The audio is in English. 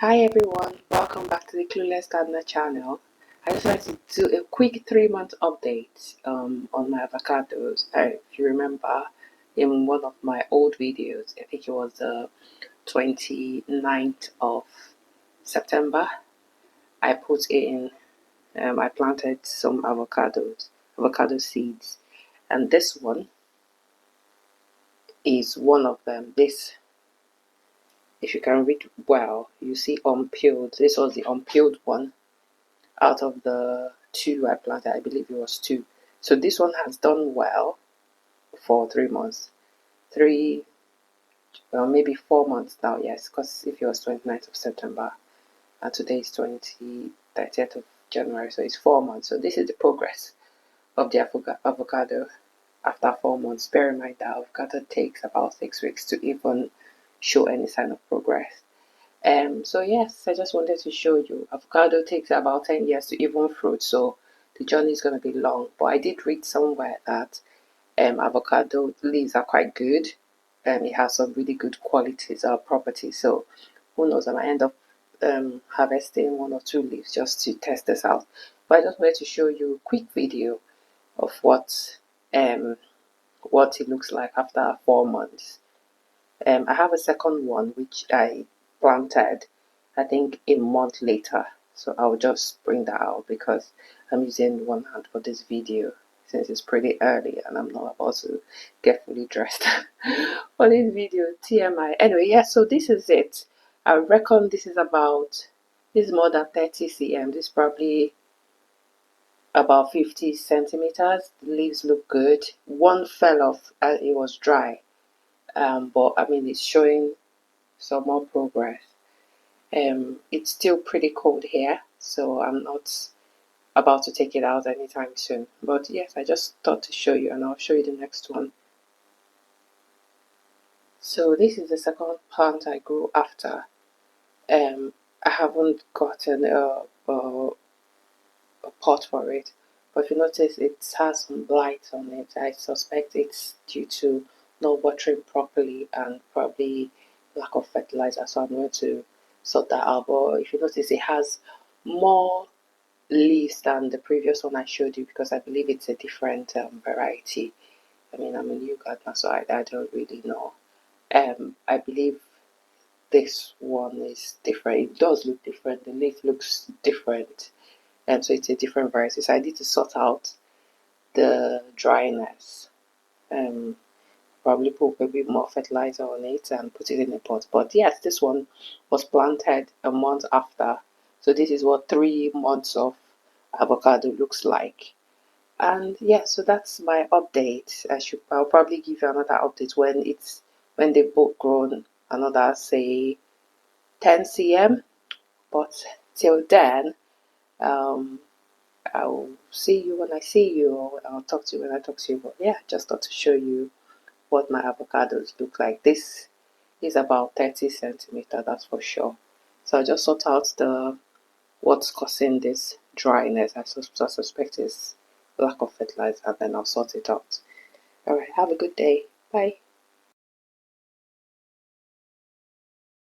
Hi everyone, welcome back to the Clueless Gardener channel. I just wanted to do a quick 3-month update on my avocados. If you remember in one of my old videos, I think it was the 29th of September, I planted some avocado seeds, and this one is one of them. This, if you can read well, you see unpeeled. This was the unpeeled one out of the 2 I planted. I believe it was 2. So this one has done well for 3 months. Maybe 4 months now, yes, because if it was 29th of September and today is 30th of January, so it's 4 months. So this is the progress of the avocado after 4 months. Bear in mind that avocado takes about 6 weeks to even show any sign of progress. So yes, I just wanted to show you avocado takes about 10 years to even fruit, so the journey is going to be long. But I did read somewhere that avocado leaves are quite good, and it has some really good qualities or properties. So who knows, I might end up harvesting 1 or 2 leaves just to test this out. But I just wanted to show you a quick video of what it looks like after 4 months. I have a second one which I planted I think a month later, so I'll just bring that out because I'm using one hand for this video since it's pretty early and I'm not about to get fully dressed for this video. TMI. Anyway, yeah, so this is it. I reckon this is more than 30 cm. This is probably about 50 centimeters. The leaves look good. One fell off and it was dry, but I mean it's showing some more progress. It's still pretty cold here, so I'm not about to take it out anytime soon. But yes, I just thought to show you, and I'll show you the next one. So this is the second plant I grew after. I haven't gotten a pot for it, but if you notice, it has some blight on it. I suspect it's due to not watering properly and probably lack of fertilizer, so I'm going to sort that out. But if you notice, it has more leaves than the previous one I showed you because I believe it's a different variety. I mean, I'm a new gardener, so I don't really know. I believe this one is different. It does look different. The leaf looks different, and so it's a different variety. So I need to sort out the dryness. Probably put a bit more fertilizer on it and put it in a pot. But yes, this one was planted a month after. So this is what 3 months of avocado looks like. And yeah, so that's my update. I'll probably give you another update when they've both grown another say 10 cm. But till then, um I'll see you when I see you, or I'll talk to you when I talk to you. But yeah, just thought to show you what my avocados look like. This is about 30 centimeter, that's for sure. So I just sort out what's causing this dryness. I suspect is lack of fertilizer, and then I'll sort it out. All right, have a good day. Bye.